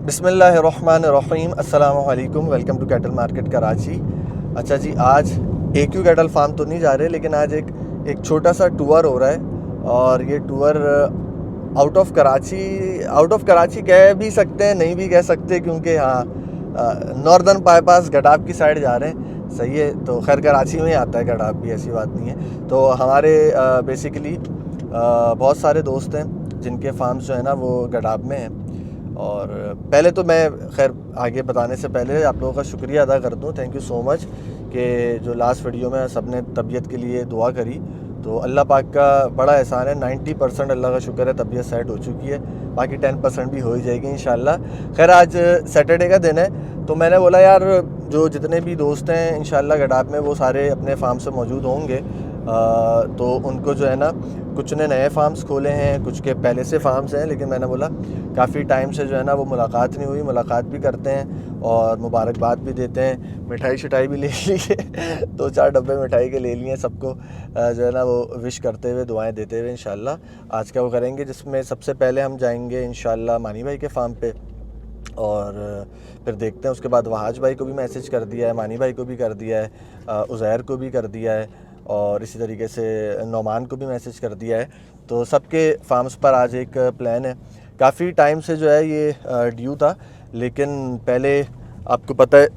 बिस्मिल्लाहिर्रहमानिर्रहीम, अस्सलामु अलैकुम। Welcome to cattle market Karachi. अच्छा जी, आज AQ कैटल फार्म तो नहीं जा रहे, लेकिन आज एक छोटा सा टूर हो रहा है। और ये टूर आउट ऑफ कराची कह भी सकते हैं, नहीं भी कह सकते, क्योंकि हाँ नॉर्दर्न बाईपास गडाब की साइड जा रहे हैं। सही है, तो खैर कराची में ही आता है गडाब भी, ऐसी बात नहीं है। तो हमारे बेसिकली बहुत सारे दोस्त हैं जिनके फार्म्स जो है ना वो गडाब में हैं। और पहले तो मैं खैर आगे बताने से पहले आप लोगों का शुक्रिया अदा कर दूं, थैंक यू सो मच कि जो लास्ट वीडियो में सबने तबीयत के लिए दुआ करी। तो अल्लाह पाक का बड़ा एहसान है, 90% अल्लाह का शुक्र है तबीयत सेट हो चुकी है, बाकी 10% भी हो ही जाएगी इंशाल्लाह। खैर आज सैटरडे का दिन है, तो मैंने बोला यार जो जितने भी दोस्त हैं इंशाल्लाह गडाब में वो सारे अपने फार्म से मौजूद होंगे। तो उनको जो है ना कुछ ने नए फार्म्स खोले हैं, कुछ के पहले से फार्म्स हैं, लेकिन मैंने बोला काफ़ी टाइम से जो है ना वो मुलाकात नहीं हुई, मुलाकात भी करते हैं और मुबारकबाद भी देते हैं। मिठाई शिठाई भी ले ली है 2-4 डब्बे मिठाई के ले लिए सबको जो है ना वो विश करते हुए, दुआएं देते हुए इंशाल्लाह आज का वो करेंगे, जिसमें सबसे पहले हम जाएंगे इंशाल्लाह मानी भाई के फार्म पे। और फिर देखते हैं, उसके बाद वहाज भाई को भी मैसेज कर दिया है, मानी भाई को भी कर दिया है, उज़ैर को भी कर दिया है, और इसी तरीके से नौमान को भी मैसेज कर दिया है। तो सबके फार्म्स पर आज एक प्लान है। काफ़ी टाइम से जो है ये ड्यू था, लेकिन पहले आपको पता है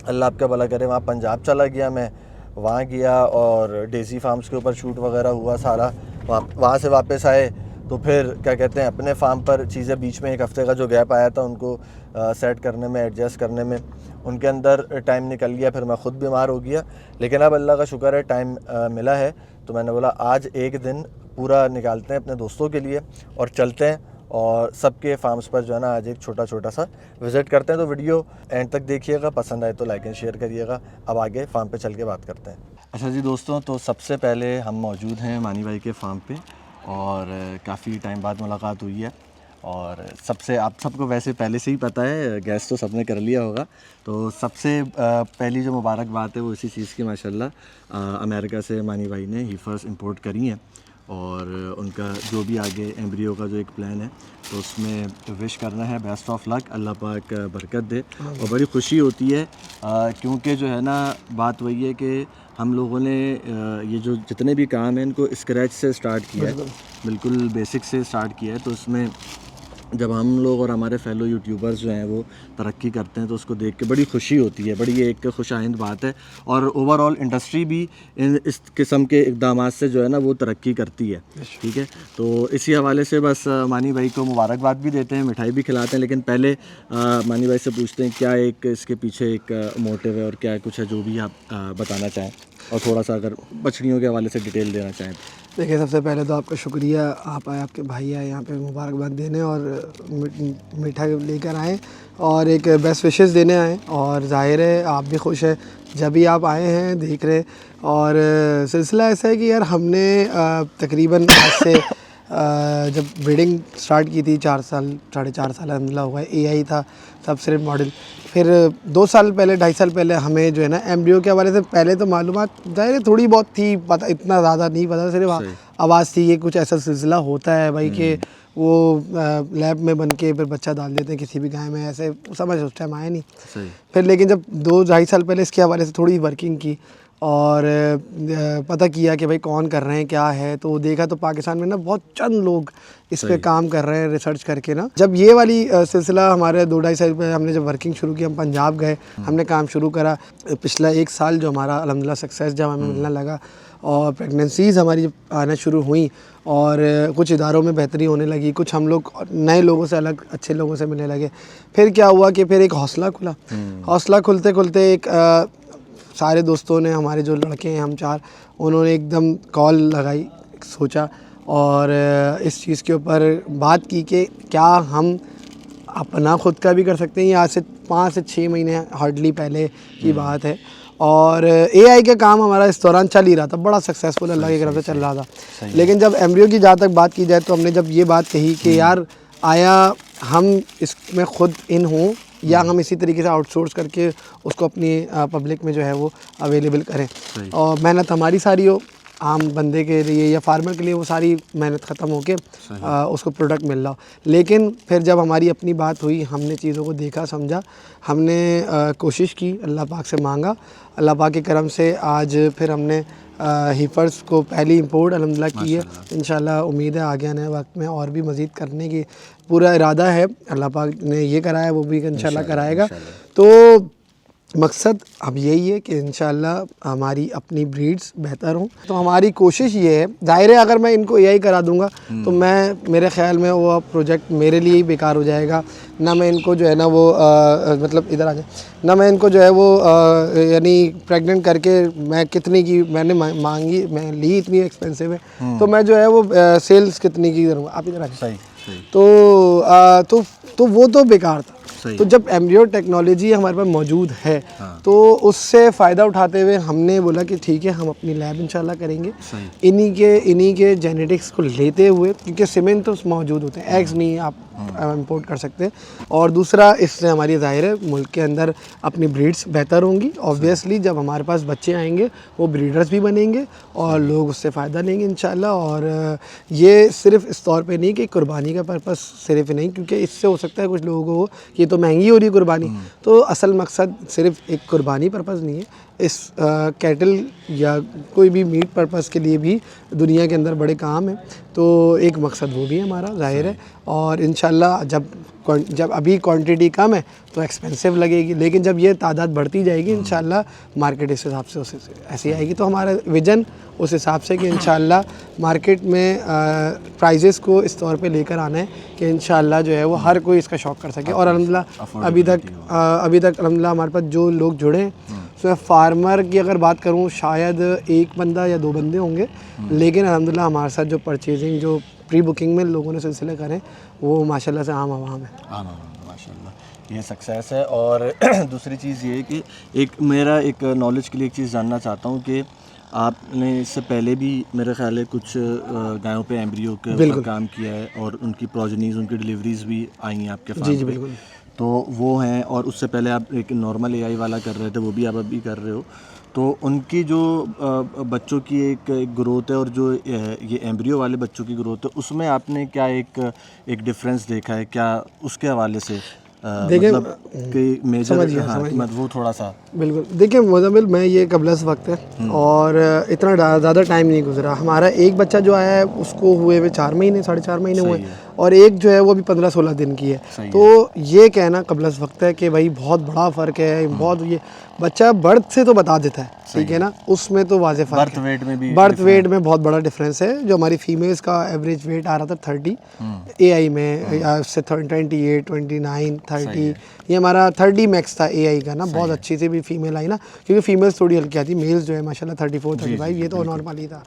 अल्लाह आपका भला करे, वहाँ पंजाब चला गया, मैं वहाँ गया और डेज़ी फार्म्स के ऊपर शूट वगैरह हुआ सारा। वहाँ से वापस आए तो फिर क्या कहते हैं अपने फार्म पर चीज़ें, बीच में एक हफ़्ते का जो गैप आया था उनको सेट करने में, एडजस्ट करने में, उनके अंदर टाइम निकल गया। फिर मैं ख़ुद बीमार हो गया, लेकिन अब अल्लाह का शुक्र है टाइम मिला है। तो मैंने बोला आज एक दिन पूरा निकालते हैं अपने दोस्तों के लिए और चलते हैं और सबके फार्म्स पर जो है ना आज एक छोटा सा विज़िट करते हैं। तो वीडियो एंड तक देखिएगा, पसंद आए तो लाइक एंड शेयर करिएगा। अब आगे फार्म पे चल के बात करते हैं। अच्छा जी दोस्तों, तो सबसे पहले हम मौजूद हैं मानी भाई के फार्म पे और काफ़ी टाइम बाद मुलाकात हुई है। और सबसे आप सबको वैसे पहले से ही पता है, गैस तो सबने कर लिया होगा। तो सबसे पहली जो मुबारक बात है वो इसी चीज़ की, माशाल्लाह अमेरिका से मानी भाई ने हीफर्स इंपोर्ट करी हैं और उनका जो भी आगे एम्ब्रियो का जो एक प्लान है तो उसमें विश करना है बेस्ट ऑफ लक, अल्लाह पाक बरकत दे। और बड़ी खुशी होती है क्योंकि जो है ना बात वही है कि हम लोगों ने ये जो जितने भी काम हैं इनको स्क्रैच से स्टार्ट किया है, बिल्कुल बेसिक से स्टार्ट किया है। तो उसमें जब हम लोग और हमारे फेलो यूट्यूबर्स जो हैं वो तरक्की करते हैं तो उसको देख के बड़ी खुशी होती है, बड़ी एक खुशाइंद बात है। और ओवरऑल इंडस्ट्री भी इस किस्म के इक़दामात से जो है ना वो तरक्की करती है। ठीक है, तो इसी हवाले से बस मानी भाई को मुबारकबाद भी देते हैं, मिठाई भी खिलाते हैं। लेकिन पहले मानी भाई से पूछते हैं क्या एक इसके पीछे एक मोटिव है और क्या कुछ है जो भी आप बताना चाहें, और थोड़ा सा अगर बछड़ियों के हवाले से डिटेल देना चाहें। देखिए, सबसे पहले तो आपका शुक्रिया, आप आए, आपके भाई आए यहाँ पे मुबारकबाद देने और मीठा लेकर आए और एक बेस्ट विशेस देने आए। और ज़ाहिर है आप भी खुश हैं जब भी आप आए हैं, देख रहे। और सिलसिला ऐसा है कि यार हमने तकरीबन आज से जब ब्रीडिंग स्टार्ट की थी 4 साल 4.5 साल अलहमदिल्ला हुआ है। AI था सब सिर्फ मॉडल। फिर 2 साल पहले 2.5 साल पहले हमें जो है ना एम्ब्रियो के हवाले से पहले तो मालूमात ज़ाहिर थोड़ी बहुत थी, पता इतना ज़्यादा नहीं पता, सिर्फ आवाज़ थी कि कुछ ऐसा सिलसिला होता है भाई कि वो लैब में बन के फिर बच्चा डाल देते हैं किसी भी गाय में, ऐसे समझ उस टाइम आया नहीं। फिर लेकिन जब 2-2.5 साल पहले इसके हवाले से थोड़ी वर्किंग की और पता किया कि भाई कौन कर रहे हैं क्या है, तो देखा तो पाकिस्तान में ना बहुत चंद लोग इस पे काम कर रहे हैं रिसर्च करके ना। जब ये वाली सिलसिला हमारे 2-2.5 साल पहले हमने जब वर्किंग शुरू की, हम पंजाब गए, हमने काम शुरू करा। पिछला 1 साल जो हमारा अल्हम्दुलिल्लाह सक्सेस जब हमें मिलने लगा और प्रेगनेंसीज़ हमारी जब आना शुरू हुई और कुछ इदारों में बेहतरी होने लगी, कुछ हम लोग नए लोगों से अलग अच्छे लोगों से मिलने लगे। फिर क्या हुआ कि फिर एक हौसला खुला। हौसला खुलते खुलते एक सारे दोस्तों ने, हमारे जो लड़के हैं हम 4, उन्होंने एकदम कॉल लगाई, सोचा और इस चीज़ के ऊपर बात की कि क्या हम अपना ख़ुद का भी कर सकते हैं। आज से 5 से 6 महीने हार्डली पहले की बात है। और AI का काम हमारा इस दौरान चल ही रहा था, बड़ा सक्सेसफुल अल्लाह की तरफ से चल रहा था। लेकिन जब एम्ब्रियो की जहाँ तक बात की जाए तो हमने जब ये बात कही कि यार आया हम इसमें ख़ुद इन हों या हम इसी तरीके से आउटसोर्स करके उसको अपनी पब्लिक में जो है वो अवेलेबल करें और मेहनत हमारी सारी हो आम बंदे के लिए या फार्मर के लिए वो सारी मेहनत ख़त्म होके उसको प्रोडक्ट मिल रहा हो। लेकिन फिर जब हमारी अपनी बात हुई, हमने चीज़ों को देखा समझा, हमने कोशिश की, अल्लाह पाक से मांगा, अल्लाह पाक के करम से आज फिर हमने हीफर्स को पहली इंपोर्ट अल्हम्दुलिल्लाह की है। इंशाल्लाह उम्मीद है आगे आने वक्त में और भी मज़ीद करने की पूरा इरादा है। अल्लाह पाक ने ये कराया, वो भी इंशाल्लाह कराएगा। तो मकसद अब यही है कि इंशाल्लाह हमारी अपनी ब्रीड्स बेहतर हों। तो हमारी कोशिश ये है, ज़ाहिर है अगर मैं इनको यही करा दूंगा तो मेरे ख्याल में वो प्रोजेक्ट मेरे लिए ही बेकार हो जाएगा। ना मैं इनको जो है ना वो मतलब इधर आ जाए, ना मैं इनको जो है वो यानी प्रेग्नेंट करके मैं कितनी की मैंने मांगी, मैं ली इतनी एक्सपेंसिव है, तो मैं जो है वो सेल्स कितनी की करूँगा। आप इधर आ जाए। तो वो तो बेकार था। तो जब एम्ब्रियो टेक्नोलॉजी हमारे पास मौजूद है तो उससे फ़ायदा उठाते हुए हमने बोला कि ठीक है, हम अपनी लैब इंशाल्लाह करेंगे इन्हीं के जेनेटिक्स को लेते हुए, क्योंकि सीमेन तो मौजूद होते हैं, एग्स नहीं आप इंपोर्ट कर सकते। और दूसरा, इससे हमारी ज़ाहिर है मुल्क के अंदर अपनी ब्रीड्स बेहतर होंगी। ऑब्वियसली जब हमारे पास बच्चे आएंगे वो ब्रीडर्स भी बनेंगे और लोग उससे फ़ायदा लेंगे इंशाल्लाह। और ये सिर्फ इस तौर पे नहीं कि कुर्बानी का पर्पस सिर्फ नहीं, क्योंकि इससे हो सकता है कुछ लोगों को ये तो महंगी हो रही है कुर्बानी, तो असल मकसद सिर्फ एक कुर्बानी पर्पस नहीं है। इस कैटल या कोई भी मीट पर्पस के लिए भी दुनिया के अंदर बड़े काम है, तो एक मकसद वो भी है हमारा, ज़ाहिर है। और इंशाल्लाह जब अभी क्वांटिटी कम है तो एक्सपेंसिव लगेगी, लेकिन जब ये तादाद बढ़ती जाएगी इंशाल्लाह मार्केट इस हिसाब से ऐसी आएगी। तो हमारा विज़न उस हिसाब से कि इंशाल्लाह मार्केट में प्राइजेस को इस तौर पे लेकर आना है कि इंशाल्लाह जो है वो हर कोई इसका शौक़ कर सके। और अल्हम्दुलिल्लाह अभी तक अल्हम्दुलिल्लाह हमारे पास जो लोग जुड़े हैं, तो फार्मर की अगर बात करूं शायद एक बंदा या दो बंदे होंगे, लेकिन अल्हम्दुलिल्लाह हमारे साथ जो परचेजिंग, जो प्री बुकिंग में लोगों ने सिलसिले करें, वो माशाल्लाह से आम आवाम है। माशाल्लाह, ये सक्सेस है। और दूसरी चीज़ ये है कि मेरा एक नॉलेज के लिए एक चीज़ जानना चाहता हूँ कि आपने इससे पहले भी मेरे ख्याल है कुछ गायों पे एम्ब्रियो के ऊपर काम किया है और उनकी प्रोजेनीज, उनकी डिलीवरीज भी आई हैं आपके फार्म पे। बिल्कुल। तो वो हैं, और उससे पहले आप एक नॉर्मल एआई वाला कर रहे थे, वो भी आप अभी कर रहे हो। तो उनकी जो बच्चों की एक ग्रोथ है और जो ये एम्ब्रियो वाले बच्चों की ग्रोथ है, उसमें आपने क्या एक डिफरेंस देखा है क्या उसके हवाले से? देखिए, मतलब कि मेजर मतलब वो थोड़ा सा बिल्कुल। देखिए मुज़म्मिल, मैं ये कबलस वक्त है और इतना ज़्यादा टाइम नहीं गुजरा। हमारा एक बच्चा जो आया है उसको हुए हुए 4 महीने 4.5 महीने हुए, और एक जो है वो अभी 15-16 दिन की है। तो ये कहना कबलस वक्त है कि भाई बहुत बड़ा फ़र्क है, बहुत ये बच्चा बर्थ से तो बता देता है, ठीक है ना, उसमें तो वाज़े फ़र्क है। बर्थ वेट में बहुत बड़ा डिफरेंस है। जो हमारी फीमेल्स का एवरेज वेट आ रहा था 30 एआई में, से 28, 29, 30, ये हमारा 30 मैक्स था एआई का ना। बहुत अच्छी सी भी फीमेल आई ना, क्योंकि फीमेल्स थोड़ी हल्की आती, मेल्स जो है माशाल्लाह 34, 35, ये तो नॉर्मल ही था।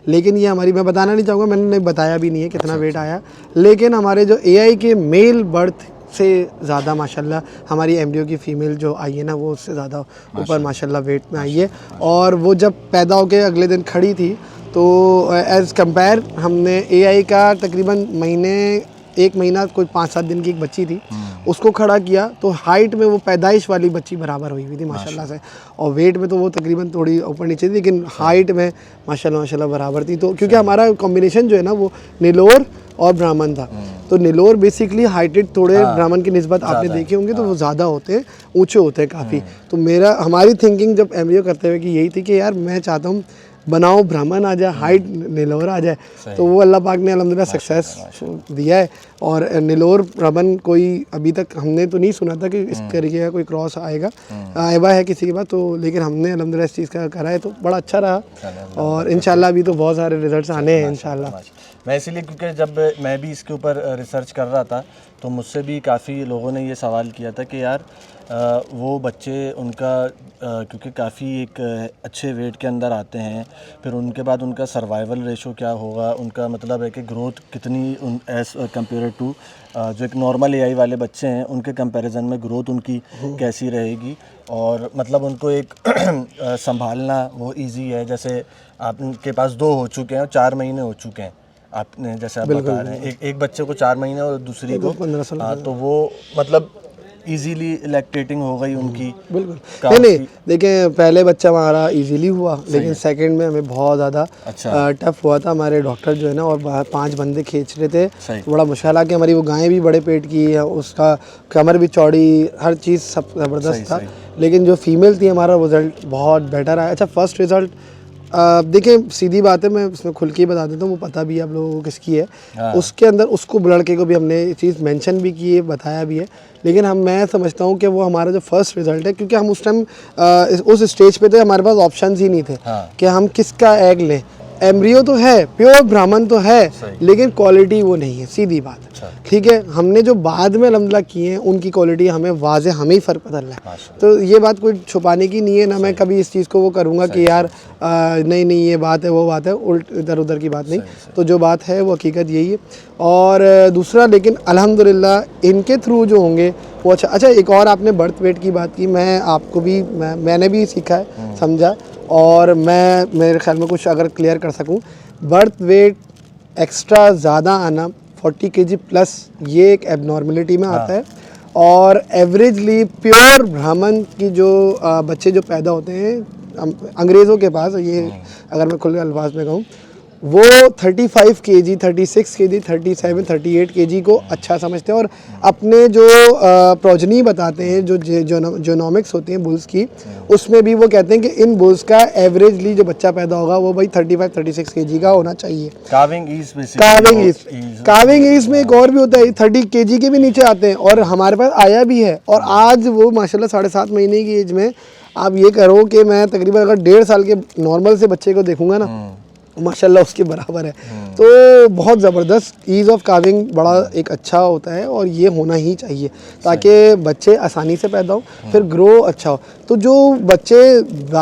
लेकिन ये हमारी, मैं बताना नहीं चाहूँगा, मैंने बताया भी नहीं है कितना वेट आया, लेकिन हमारे जो एआई के मेल बर्थ से ज़्यादा माशाल्लाह हमारी एम्ब्रियो की फ़ीमेल जो आई है ना, वो उससे ज़्यादा ऊपर माशाल्लाह वेट में आई है। और वो जब पैदा होकर अगले दिन खड़ी थी तो एज़ कंपेयर हमने एआई का तकरीबन एक महीना कोई 5-7 दिन की एक बच्ची थी, उसको खड़ा किया तो हाइट में वो पैदाइश वाली बच्ची बराबर हुई थी माशाल्लाह से। और वेट में तो वो तकरीबन थोड़ी ऊपर नीचे थी, लेकिन हाइट में माशाल्लाह बराबर थी। तो क्योंकि हमारा कॉम्बिनेशन जो है ना वो नीलोर और ब्राह्मण था, तो नीलोर बेसिकली हाइटेड थोड़े ब्राह्मण की निस्बत आपने देखे होंगे, तो वो ज़्यादा होते हैं, ऊँचे होते हैं काफ़ी। तो हमारी थिंकिंग जब एम्ब्रियो करते हुए कि यही थी कि यार मैं चाहता हूँ बनाओ ब्राह्मण आ जाए, हाइट नीलोर आ जाए। तो वो अल्लाह पाक ने अल्हम्दुलिल्लाह सक्सेस दिया है। और नीलोर ब्राह्मण कोई अभी तक हमने तो नहीं सुना था कि इस तरीके का कोई क्रॉस आएगा, आएबा है किसी के पास, तो लेकिन हमने अल्हम्दुलिल्लाह इस चीज़ का करा है, तो बड़ा अच्छा रहा। और इंशाल्लाह अभी तो बहुत सारे रिजल्ट्स आने हैं इंशाल्लाह। मैं इसीलिए, क्योंकि जब मैं भी इसके ऊपर रिसर्च कर रहा था तो मुझसे भी काफ़ी लोगों ने ये सवाल किया था कि यार वो बच्चे उनका क्योंकि काफ़ी एक अच्छे वेट के अंदर आते हैं, फिर उनके बाद उनका सर्वाइवल रेशो क्या होगा, उनका मतलब है कि ग्रोथ कितनी एज कम्पेयर टू जो एक नॉर्मल एआई वाले बच्चे हैं उनके कंपैरिजन में ग्रोथ उनकी कैसी रहेगी, और मतलब उनको एक संभालना वो इजी है। जैसे आपके पास 2 हो चुके हैं और 4 महीने हो चुके हैं, आपने जैसे आप बता रहे हैं एक बच्चे को 4 महीने और दूसरी को 15-16, तो वो मतलब इजीली लैक्टेटिंग हो गई उनकी? बिल्कुल काफी- नहीं देखिए, पहले बच्चा हमारा इजीली हुआ, लेकिन सेकंड में हमें बहुत ज़्यादा अच्छा। टफ हुआ था। हमारे डॉक्टर जो है ना, और 5 बंदे खींच रहे थे, सही। तो बड़ा मुश्किल। हालांकि हमारी वो गायें भी बड़े पेट की है, उसका कमर भी चौड़ी, हर चीज़ सब ज़बरदस्त था। लेकिन जो फीमेल थी, हमारा रिज़ल्ट बहुत बेटर आया। अच्छा, फर्स्ट रिज़ल्ट देखिए सीधी बात है, मैं उसमें खुल के ही बता देता हूँ, वो पता भी है आप लोगों को किसकी है। हाँ। उसके अंदर उसको लड़के को भी हमने ये चीज़ मेंशन भी की है, बताया भी है। लेकिन मैं समझता हूँ कि वो हमारा जो फर्स्ट रिज़ल्ट है, क्योंकि हम उस टाइम उस स्टेज पे थे, हमारे पास ऑप्शंस ही नहीं थे। हाँ। कि हम किसका एग लें। एम्ब्रियो तो है, प्योर ब्राह्मण तो है, लेकिन क्वालिटी वो नहीं है, सीधी बात। अच्छा। ठीक है, हमने जो बाद में अल्हम्दुलिल्लाह किए हैं, उनकी क्वालिटी हमें वाज़े, हमें ही फ़र्क पता लगा है। तो ये बात कोई छुपाने की नहीं है ना, मैं कभी इस चीज़ को वो करूँगा कि यार नहीं नहीं ये बात है, वो बात है, उल्ट इधर उधर की बात नहीं। तो जो बात है वो हकीकत यही है। और दूसरा, लेकिन अल्हम्दुलिल्लाह इनके थ्रू जो होंगे वो अच्छा। एक और आपने बर्थ वेट की बात की, मैं आपको भी मैंने भी सीखा है, समझा, और मैं मेरे ख्याल में कुछ अगर क्लियर कर सकूं, बर्थ वेट एक्स्ट्रा ज़्यादा आना 40 kg प्लस, ये एक एबनॉर्मलिटी में आता है। और एवरेजली प्योर ब्राह्मण की जो बच्चे जो पैदा होते हैं अंग्रेज़ों के पास, ये अगर मैं खुले अल्फाज में कहूँ, वो 35 kg, 36 kg, 37, 38 kg को अच्छा समझते हैं। और अपने जो प्रोजनी बताते हैं, जो जोनोमिक्स होती हैं बुल्स की, उसमें भी वो कहते हैं कि इन बुल्स का एवरेजली जो बच्चा पैदा होगा वो भाई 35, 36 kg का होना चाहिए। काविंग ईज में एक और भी होता है, 30 kg के भी नीचे आते हैं, और हमारे पास आया भी है। और आज वो माशाल्लाह 7.5 महीने की एज में आप ये करो कि मैं तकरीबन अगर 1.5 साल के नॉर्मल से बच्चे को देखूंगा ना, माशाल्लाह उसके बराबर है। तो बहुत ज़बरदस्त ईज़ ऑफ काविंग बड़ा एक अच्छा होता है, और ये होना ही चाहिए ताकि बच्चे आसानी से पैदा हो, फिर ग्रो अच्छा हो। तो जो बच्चे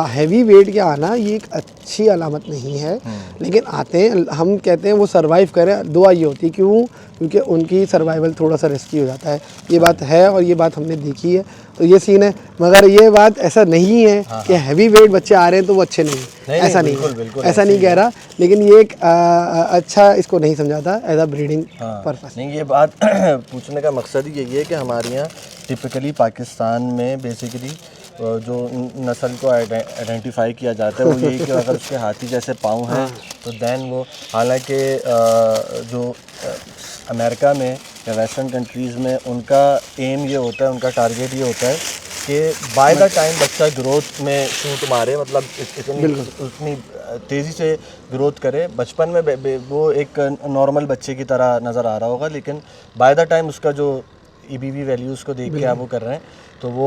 हैवी वेट के आना, ये एक अच्छी अलामत नहीं है, लेकिन आते हैं, हम कहते हैं वो सर्वाइव करें, दुआ ये होती है। क्यों? क्योंकि उनकी सर्वाइवल थोड़ा सा रिस्की हो जाता है, ये बात है, और ये बात हमने देखी है। तो ये सीन है, मगर ये बात ऐसा नहीं है कि हैवी वेट बच्चे आ रहे हैं तो वो अच्छे नहीं, ऐसा नहीं है, ऐसा नहीं कह रहा, लेकिन ये एक अच्छा इसको नहीं समझाता एज अ ब्रीडिंग पर्पस। नहीं, ये बात पूछने का मकसद ही यही है कि हमारे यहाँ टिपिकली पाकिस्तान में बेसिकली जो नस्ल को आइडेंटिफाई किया जाता है वो यही कि अगर उसके हाथी जैसे पाँव हैं तो दैन वो, हालांकि जो अमेरिका में या वेस्टर्न कंट्रीज़ में उनका एम ये होता है, उनका टारगेट ये होता है कि बाय द टाइम बच्चा ग्रोथ में शूट मारे, मतलब उतनी तेज़ी से ग्रोथ करे। बचपन में वो एक नॉर्मल बच्चे की तरह नज़र आ रहा होगा, लेकिन बाय द टाइम उसका जो EBV वैल्यूज़ को देख के आप वो कर रहे हैं, तो वो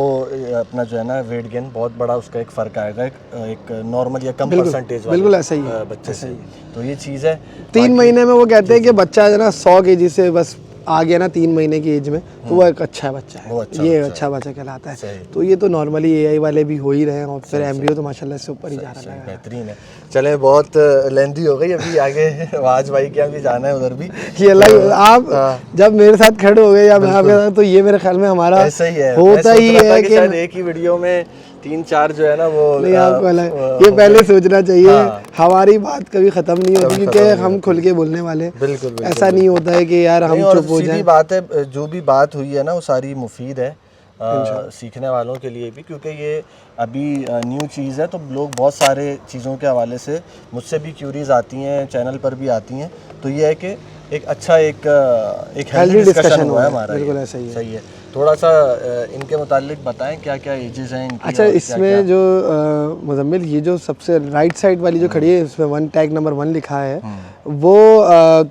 अपना जो है ना वेट गेन बहुत बड़ा उसका एक फ़र्क आएगा एक नॉर्मल या कम परसेंटेज वाले बिल्कुल ऐसा ही है बच्चे से। तो ये चीज़ है। 3 महीने में वो कहते हैं कि बच्चा जो है ना 100 kg से बस आ गया ना 3 महीने की एज में, तो वो एक अच्छा बच्चा है, ये अच्छा बच्चा कहलाता है। तो ये तो नॉर्मली AI वाले भी हो ही रहे हैं, और फिर एम्ब्रियो तो माशाल्लाह इससे ऊपर ही जा रहा है। बेहतरीन है। चलें, बहुत लेंथी हो गई, अभी आगे वाज भाई के यहाँ भी जाना है, उधर भी ये अल्लाह, आप जब मेरे साथ खड़े हो गए या मैं आपके साथ, तो ये मेरे ख्याल में हमारा ऐसा ही है, होता ही है कि शायद एक ही वीडियो में 3-4 जो है ना वो नहीं, आपको ये पहले सोचना चाहिए। हमारी बात कभी ख़त्म नहीं होती, क्योंकि हम खुल के बोलने वाले। बिल्कुल ऐसा नहीं होता है कि यार हम चुप हो जाएं। बात है, जो भी बात हुई है ना वो सारी मुफीद है सीखने वालों के लिए भी, क्योंकि ये अभी न्यू चीज़ है। तो लोग बहुत सारे चीज़ों के हवाले से मुझसे भी क्यूरीज आती हैं, चैनल पर भी आती हैं, तो ये है कि एक अच्छा एक हेल्दी डिस्कशन हुआ है हमारा। बिल्कुल ऐसा ही है। सही है। थोड़ा सा इनके मुताल्लिक बताएं क्या क्या एजेस हैं इनकी। अच्छा, इसमें जो मुज़म्मिल, ये जो सबसे राइट साइड वाली जो खड़ी है, इसमें 1 टैग नंबर 1 लिखा है, वो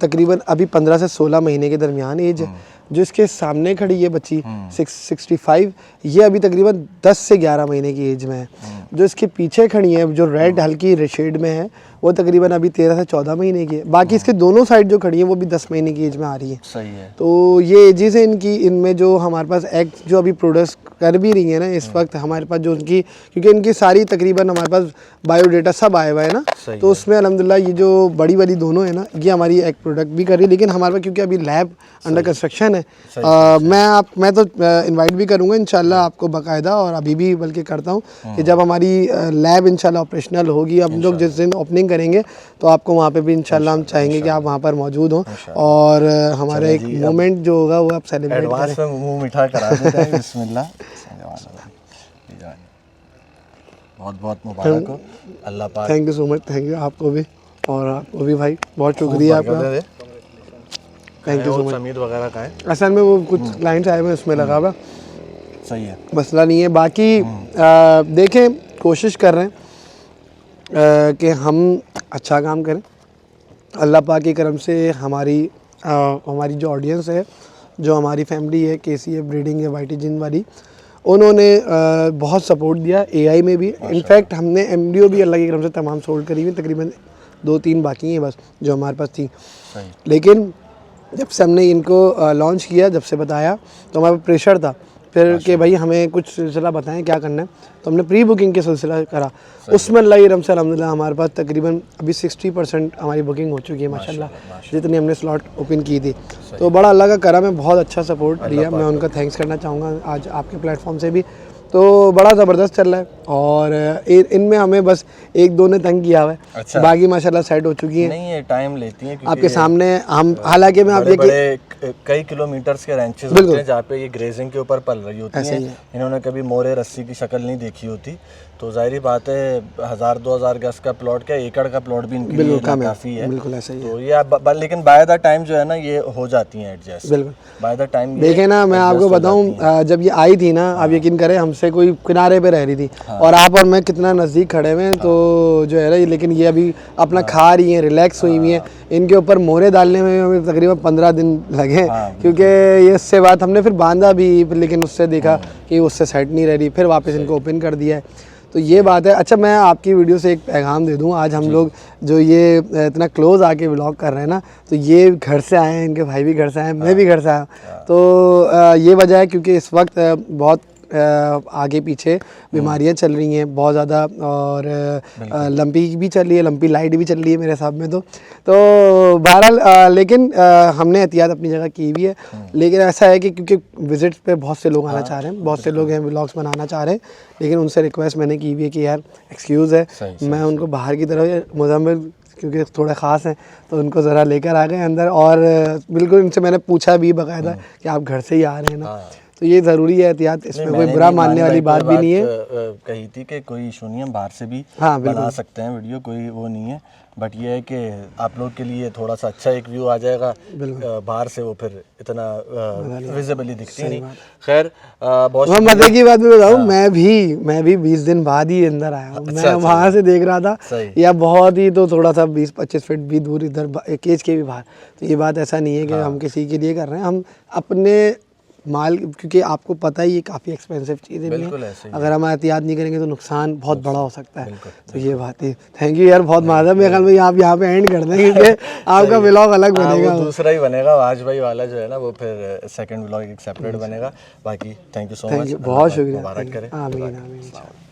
तकरीबन अभी 15 से 16 महीने के दरमियान एज है। जो इसके सामने खड़ी है बच्ची 65, ये अभी तकरीबन 10 से 11 महीने की एज में है। जो इसके पीछे खड़ी है, जो रेड हल्की शेड में है, वो तकरीबन अभी 13 से 14 महीने की है। बाकी इसके दोनों साइड जो खड़ी है वो भी 10 महीने की एज में आ रही है। सही है। तो ये एजेस हैं इनकी। इनमें जो हमारे पास एग जो अभी प्रोड्यूस कर भी रही है ना इस वक्त, हमारे पास जो उनकी, क्योंकि इनकी सारी तकरीबन हमारे पास बायोडेटा सब आया हुआ है ना, तो उसमें अल्हम्दुलिल्लाह ये जो बड़ी वाली दोनों है ना, ये हमारी एग प्रोडक्ट भी कर रही है। लेकिन हमारे पास क्योंकि अभी लैब अंडर कंस्ट्रक्शन है, मैं तो इनवाइट भी करूँगा इंशाल्लाह आपको बाकायदा, और अभी भी बल्कि करता हूँ कि जब हमारी लैब इंशाल्लाह ऑपरेशनल होगी, हम लोग जिस दिन ओपनिंग करेंगे तो आपको वहाँ पे भी इंशाल्लाह हम चाहेंगे कि आप वहाँ पर मौजूद हों और हमारा एक मोमेंट जो होगा वो आप सेलिब्रेट करें। एडवांस में मुंह मीठा करा देते हैं। बिस्मिल्लाह। बहुत बहुत मुबारक हो, अल्लाह पाक। Thank you so much, thank you आपको भी, और आपको भी भाई बहुत शुक्रिया आपका, thank you so much. Sameer वगैरह का है असल में वो कुछ क्लाइंट्स आए हुए उसमें लगा हुआ, सही है, मसला नहीं है। बाकी देखें, कोशिश कर रहे हैं कि हम अच्छा काम करें। अल्लाह पाक के करम से हमारी जो ऑडियंस है, जो हमारी फैमिली है KCF ब्रीडिंग या YT जिन वाली, उन्होंने बहुत सपोर्ट दिया AI में भी। इनफैक्ट हमने MDO भी अल्लाह की करम से तमाम सोल्ड करी हुई, तकरीबन 2-3 बाकी हैं बस जो हमारे पास थी। लेकिन जब से हमने इनको लॉन्च किया, जब से बताया तो हमारे प्रेशर था फिर कि भाई हमें कुछ सिलसिला बताएं क्या करना है, तो हमने प्री बुकिंग के सिलसिला करा। उसमें अल्लाह की रहम से अल्हम्दुलिल्लाह हमारे पास तकरीबन अभी 60% हमारी बुकिंग हो चुकी है माशाल्लाह, जितनी हमने स्लॉट ओपन की थी। तो बड़ा अल्लाह का करम है, बहुत अच्छा सपोर्ट दिया, मैं उनका थैंक्स करना चाहूँगा आज आपके प्लेटफॉर्म से भी। तो बड़ा ज़बरदस्त चल रहा है और इनमें हमें बस 1-2 ने तंग किया हुआ है। अच्छा। बाकी माशाल्लाह सेट हो चुकी है। नहीं, ये टाइम लेती हैं आपके सामने हम, हालांकि मैं आप बड़े कई किलोमीटर्स के रेंचेस होते हैं जहाँ पे ये ग्रेजिंग के ऊपर पल रही होती हैं। इन्होंने कभी मोरे रस्सी की शक्ल नहीं देखी होती, तो जाहिर बात है 1000-2000 गज का प्लॉट, क्या एकड़ का प्लॉट भी इनके लिए काफ़ी है। बिल्कुल ऐसा ही है। तो ये लेकिन बाय द टाइम जो है ना ये हो जाती हैं एडजस्ट, बिल्कुल बाय द टाइम। देखे ना, मैं आपको बताऊं, जब ये आई थी ना, आप यकीन करें हमसे कोई किनारे पे रह रही थी और आप और मैं कितना नज़दीक खड़े हुए हैं, तो जो है ना, लेकिन ये अभी अपना खा रही हैं, रिलैक्स हुई हुई हैं। इनके ऊपर मोरे डालने में हमें तकरीबन 15 दिन लगे, क्योंकि ये इससे बात हमने फिर बांधा भी, लेकिन उससे देखा कि उससे सेट नहीं रह रही, फिर वापस इनको ओपन कर दिया है। तो ये बात है। अच्छा, मैं आपकी वीडियो से एक पैगाम दे दूं, आज हम लोग जो ये इतना क्लोज आके व्लॉग कर रहे हैं ना, तो ये घर से आए हैं, इनके भाई भी घर से आए हैं, मैं भी घर से आया हूँ। तो ये वजह है क्योंकि इस वक्त बहुत आगे पीछे बीमारियां चल रही हैं बहुत ज़्यादा, और लंपी भी चल रही है, लंपी लाइट भी चल रही है मेरे हिसाब में। तो बहरहाल लेकिन हमने एहतियात अपनी जगह की भी है। लेकिन ऐसा है कि क्योंकि विजिट्स पे बहुत से लोग आना चाह रहे हैं, बहुत से लोग हैं व्लॉग्स बनाना चाह रहे हैं, लेकिन उनसे रिक्वेस्ट मैंने की भी है कि यार एक्सक्यूज़ है, मैं उनको बाहर की तरफ मुजम्मिल क्योंकि थोड़े ख़ास हैं तो उनको ज़रा लेकर आ गए अंदर, और बिल्कुल इनसे मैंने पूछा भी बाकायदा कि आप घर से ही आ रहे हैं ना, तो ये ज़रूरी है एहतियात, इसमें कोई बुरा मानने वाली बात भी नहीं है। कही थी कि कोई इशू नहीं है, बाहर से भी बना बना सकते हैं वीडियो, कोई वो नहीं है, बट ये है कि आप लोग के लिए थोड़ा सा अच्छा एक व्यू आ जाएगा, बाहर से वो फिर इतना विजिबली दिखती नहीं। खैर, बहुत मजे की बात भी बताऊँ, मैं भी 20 दिन बाद ही अंदर आया हूँ। मैं वहाँ से देख रहा था, या बहुत ही तो थोड़ा सा 20-25 फीट भी दूर इधर केज के भी बाहर। तो ये बात ऐसा नहीं है कि हम किसी के लिए कर रहे हैं, हम अपने माल, क्योंकि आपको पता ही ये काफ़ी एक्सपेंसिव चीज़ें भी हैं, अगर हम एहतियात नहीं करेंगे तो नुकसान बहुत बड़ा हो सकता है। तो ये बात है। थैंक यू यार, बहुत मादा। मेरे ख्याल में आप यहाँ पे एंड कर दें क्योंकि आपका व्लॉग अलग बनेगा, वो दूसरा ही बनेगा, आज भाई वाला जो है ना वो फिर सेकंड व्लॉग एक सेपरेट बनेगा। बाकी थैंक यू सो मच, बहुत शुक्रिया, मुबारक करें। आमीन आमीन।